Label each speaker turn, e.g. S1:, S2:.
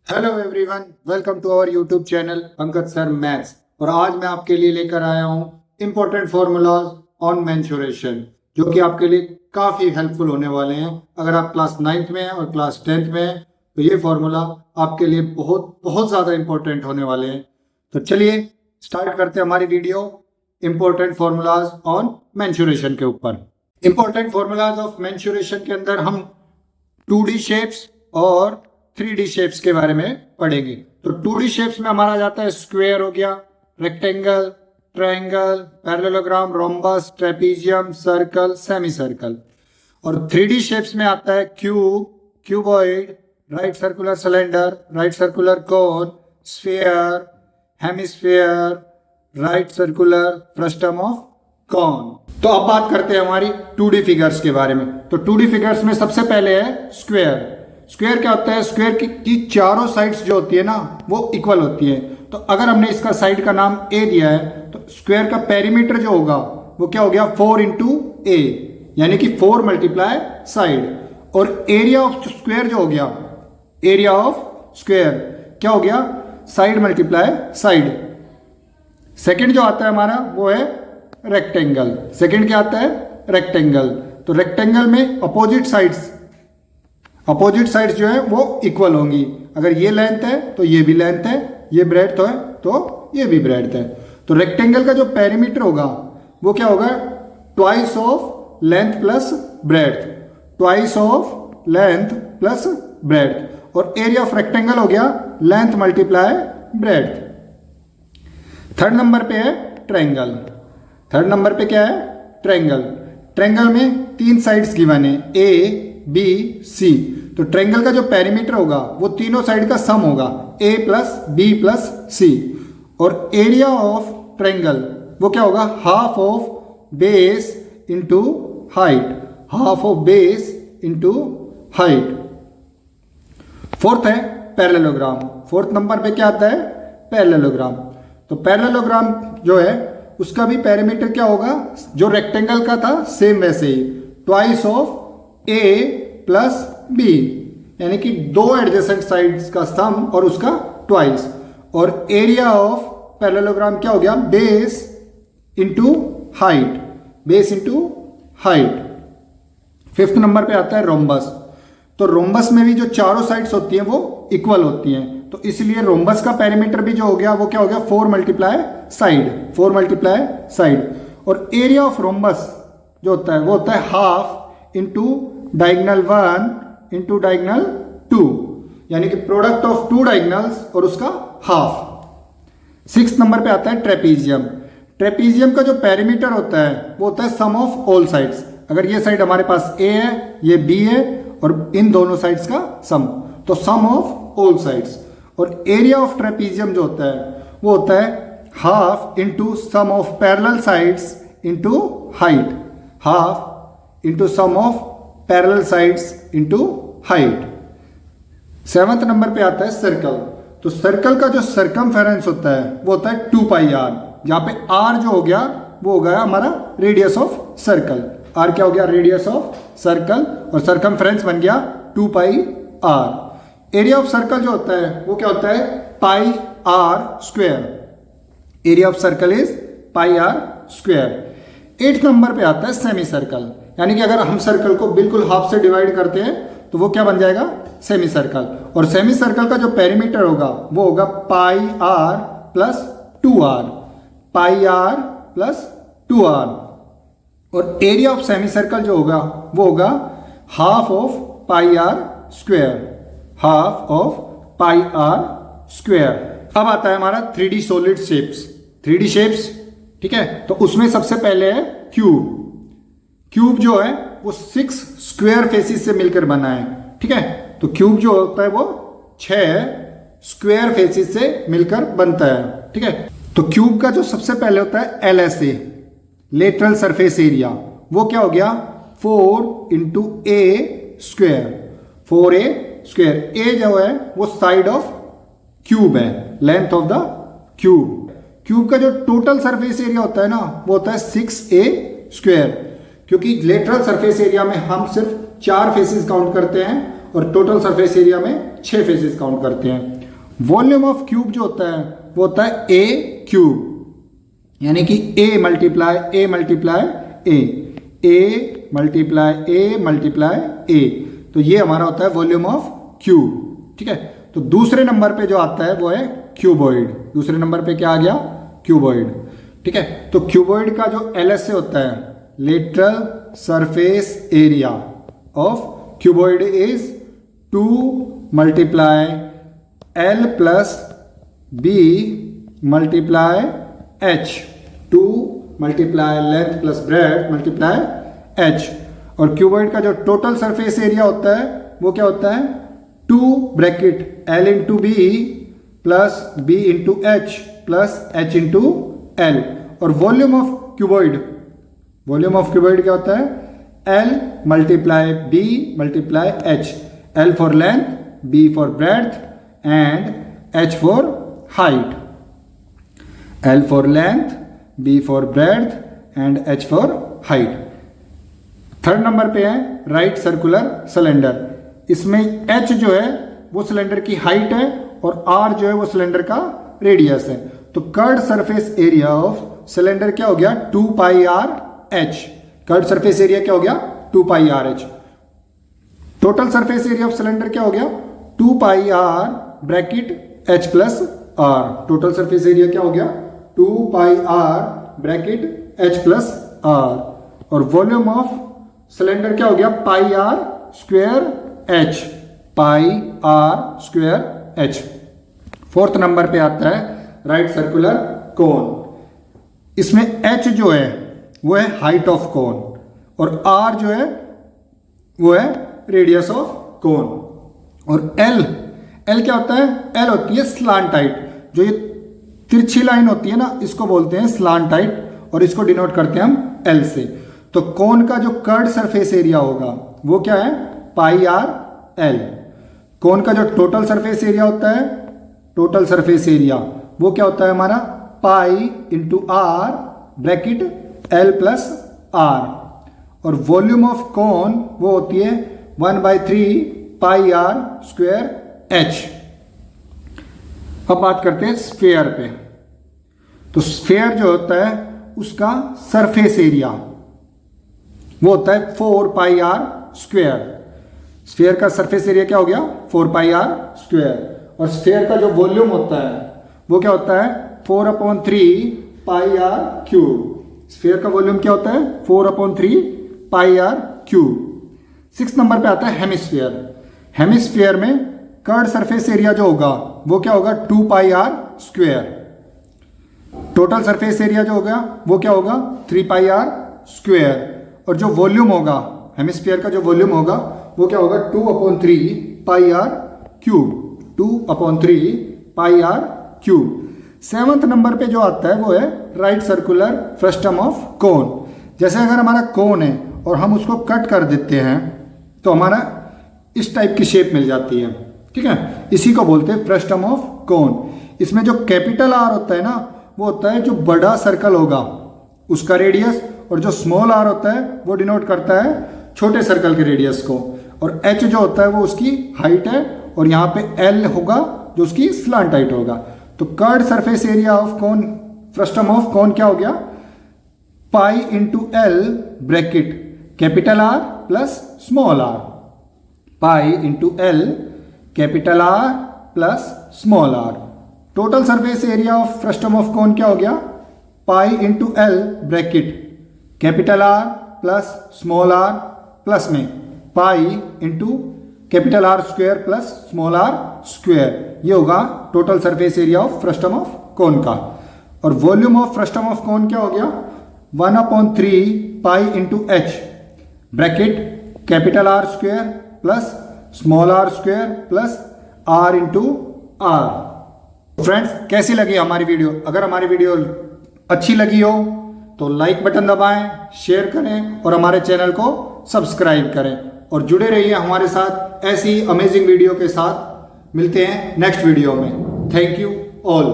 S1: Hello everyone, welcome to our YouTube channel Pankaj sir maths. और आज मैं आपके लिए लेकर आया हूँ इम्पोर्टेंट फॉर्मूलाज ऑन मेंसुरेशन, जो कि आपके लिए काफ़ी हेल्पफुल होने वाले हैं। अगर आप क्लास 9th में हैं और क्लास 10th में हैं तो ये फॉर्मूला आपके लिए बहुत बहुत ज़्यादा इंपॉर्टेंट होने वाले हैं। तो चलिए स्टार्ट करते हैं हमारी video important formulas on mensuration के ऊपर। इम्पोर्टेंट फॉर्मूलाज ऑफ मेंसुरेशन के अंदर हम 2D शेप्स और 3D शेप्स के बारे में पढ़ेंगे। तो 2D शेप्स में हमारा जाता है स्क्वायर हो गया, rectangle, triangle, parallelogram, rhombus, trapezium, circle, semi circle. और 3D शेप्स में आता है cube, cuboid, right circular cylinder, right circular cone, sphere, hemisphere, right circular frustum of कोन। तो अब बात करते हैं हमारी 2D फिगर्स के बारे में। तो 2D फिगर्स में सबसे पहले है स्क्वायर। स्क्वायर क्या होता है? स्क्वायर की चारों साइड्स जो होती है ना वो इक्वल होती है। तो अगर हमने इसका साइड का नाम ए दिया है तो स्क्वायर का पेरीमीटर जो होगा वो क्या हो गया? 4 इंटू ए, यानी कि 4 मल्टीप्लाई साइड। और एरिया ऑफ स्क्वायर जो हो गया, एरिया ऑफ स्क्वायर क्या हो गया? Side multiply side. सेकंड जो आता है हमारा वो है रेक्टेंगल। सेकंड क्या आता है? रेक्टेंगल। तो रेक्टेंगल में अपोजिट साइड्स जो है वो इक्वल होंगी। अगर ये लेंथ है तो ये भी लेंथ है, ये ब्रेड्थ है तो ये भी ब्रेड्थ है। तो रेक्टेंगल का जो पेरीमीटर होगा वो क्या होगा? Twice of length plus breadth, twice of length plus breadth. और एरिया ऑफ रेक्टेंगल हो गया length multiply breadth. Third number पे है ट्रायंगल। थर्ड नंबर पे क्या है? ट्रायंगल। ट्रायंगल में 3 साइड्स गिवन है, ए, बी, सी। तो ट्रायंगल का जो पेरीमीटर होगा वो तीनों साइड का सम होगा, ए प्लस बी प्लस सी। और एरिया ऑफ ट्रायंगल वो क्या होगा? Half of base into height, half of base into height. Fourth है पैरेललोग्राम। फोर्थ नंबर पे क्या आता है? पैरेललोग्राम। तो पैरेललोग्राम जो है उसका भी पेरीमीटर क्या होगा? जो रेक्टेंगल का था सेम वैसे ही, twice of A plus B, यानी कि 2 एडजेसेंट साइड्स का सम और उसका ट्वाइस। और एरिया ऑफ पैरेललोग्राम क्या हो गया? Base into height, base into height. Fifth number पे आता है रोम्बस। तो रोम्बस में भी जो चारों साइड्स होती हैं वो इक्वल होती हैं, तो इसलिए रोम्बस का पेरीमीटर भी जो हो गया वो क्या हो गया? 4 मल्टीप्लाई साइड, 4 मल्टीप्लाई साइड। और एरिया ऑफ रोम्बस जो होता है वो होता है half into diagonal 1 into diagonal 2, यानी कि प्रोडक्ट ऑफ 2 डायगनल्स और उसका हाफ। 6th नंबर पे आता है ट्रेपीजियम। ट्रेपीजियम का जो पेरीमीटर होता है वो होता है सम ऑफ ऑल साइड्स। अगर ये साइड हमारे पास ए है, ये बी है और इन दोनों साइड्स का सम, तो सम ऑफ ऑल साइड्स। और एरिया ऑफ ट्रेपीजियम जो होता है वो होता है half into sum of parallel sides into height, half into sum of parallel sides into height. 7th number पे आता है सर्कल। तो सर्कल का जो सर्कमफेरेंस होता है वो होता है 2 पाई आर, जहां पे आर जो हो गया वो हो गया हमारा रेडियस ऑफ सर्कल। आर क्या हो गया? Radius of circle. और सर्कमफेरेंस बन गया 2 pi R. Area of circle जो होता है वो क्या होता है? Pi are square. Area of circle is pi are square. 8th number पे आता है सेमी सर्कल, यानी कि अगर हम सर्कल को बिल्कुल हाफ से डिवाइड करते हैं तो वो क्या बन जाएगा? Semi circle. और सेमी सर्कल का जो पेरीमीटर होगा वो होगा pi R plus 2r, pi R plus 2r। और एरिया ऑफ सेमी सर्कल जो होगा वो होगा half of pi are square, half of pi are square. अब आता है हमारा 3D solid shapes. 3D shapes, ठीक है। तो उसमें सबसे पहले है क्यूब। क्यूब जो है वो 6 स्क्वायर फेसिस से मिलकर बना है, ठीक है। तो क्यूब जो होता है वो 6 स्क्वायर फेसिस से मिलकर बनता है, ठीक है। तो क्यूब का जो सबसे पहले होता है LSA, लेटरल सरफेस एरिया, वो क्या हो गया? 4 इंटू ए स्क्वायर, 4a स्क्वायर। ए जो है वो साइड ऑफ क्यूब है, length of the cube. Cube का जो टोटल सरफेस एरिया होता है ना वो होता है 6a स्क्वायर, क्योंकि लेटरल सरफेस एरिया में हम सिर्फ 4 फेसेस काउंट करते हैं और टोटल सरफेस एरिया में 6 फेसेस काउंट करते हैं। वॉल्यूम ऑफ क्यूब जो होता है वो होता है ए क्यूब, यानी कि ए मल्टीप्लाई ए मल्टीप्लाई ए, तो ये हमारा होता है वॉल्यूम ऑफ क्यूब। ठीक है, तो दूसरे नंबर पे जो आता है वो है क्यूबॉइड। दूसरे नंबर पे क्या आ गया? क्यूबॉइड। ठीक है, तो क्यूबॉइड का जो LS से होता है lateral surface area of cuboid is 2 multiply L plus B multiply H, 2 multiply length plus breadth multiply H। और क्यूबॉइड का जो टोटल सरफेस एरिया होता है वो क्या होता है? 2 bracket L into B plus B into H plus H into L। और वॉल्यूम ऑफ क्यूबॉइड क्या होता है? L multiply B multiply H, L for length, B for breadth and H for height. L for length, B for breadth and H for height. Third number पे है right circular cylinder. इसमें H जो है वो cylinder की height है और R जो है वो सिलेंडर का रेडियस है। तो curved surface area of cylinder क्या हो गया? 2 pi R H। Curved surface area क्या हो गया? 2 pi R H। Total surface area of cylinder क्या हो गया? 2 pi R bracket H plus R। Total surface area क्या हो गया? 2 pi R bracket H plus R। और वॉल्यूम ऑफ सिलेंडर क्या हो गया? Pi are square H, pi are square H। Fourth number पे आता है राइट सर्कुलर कोन। इसमें H जो है वो है हाइट ऑफ कोन और R जो है वो है रेडियस ऑफ कोन। और L क्या होता है? L होती है स्लांट हाइट। जो ये तिरछी लाइन होती है ना, इसको बोलते हैं स्लांट हाइट और इसको डिनोट करते हैं हम L से। तो कोन का जो कर्व्ड सरफेस एरिया होगा वो क्या है? Pi are L। कोन का जो टोटल सरफेस एरिया होता है, टोटल सरफेस एरिया वो क्या होता है हमारा? Pi into r bracket L plus R। और वॉल्यूम ऑफ कोन वो होती है 1/3 पाई आर स्क्वायर H। अब बात करते हैं स्फीयर पे। तो स्फीयर जो होता है उसका सरफेस एरिया वो होता है 4 पाई आर स्क्वायर। स्फीयर का सरफेस एरिया क्या हो गया? 4 पाई आर स्क्वायर। और स्फीयर का जो वॉल्यूम होता है वो क्या होता है? 4/3 पाई आर क्यूब। स्फीयर का वॉल्यूम क्या होता है? 4/3 पाई आर क्यूब। 6 नंबर पे आता है हेमिस्फीयर। हेमिस्फीयर में कर्व्ड सरफेस एरिया जो होगा वो क्या होगा? 2 pi are square. Total surface area जो होगा वो क्या होगा? 3 पाई आर स्क्वायर। और जो वॉल्यूम होगा हेमिस्फीयर का, जो वॉल्यूम होगा वो क्या होगा? 2/3 pi R cube. 2/3 pi R cube. 7th number पे जो आता है वो है right circular frustum of cone. जैसे अगर हमारा कोन है और हम उसको कट कर देते हैं तो हमारा इस टाइप की शेप मिल जाती है। ठीक है, इसी को बोलते हैं फ्रस्टम ऑफ कोन। इसमें जो कैपिटल R होता है ना, वो होता है जो बड़ा सर्कल होगा उसका रेडियस, और जो स्मॉल r होता है वो डिनोट करता है छोटे सर्कल के रेडियस को। और H जो होता है वो उसकी हाइट है और यहाँ पे L होगा जो उसकी स्लांट हाइट होगा। तो curved surface area of cone, frustum of cone क्या हो गया? Pi into L bracket capital R plus small r। Pi into L capital R plus small r। Total surface area of frustum of cone क्या हो गया? Pi into L bracket capital R plus small r plus में pi into capital R square plus small r square. ये होगा total surface area of frustum of कोन का। और volume of frustum of cone क्या हो गया? 1/3 pi into H bracket capital R square plus small r square plus R into R। Friends, कैसी लगी हमारी वीडियो? अगर हमारी वीडियो अच्छी लगी हो तो लाइक बटन दबाएं, शेयर करें और हमारे चैनल को सब्सक्राइब करें और जुड़े रहिए हमारे साथ ऐसी अमेजिंग वीडियो के साथ। मिलते हैं नेक्स्ट वीडियो में। Thank you all.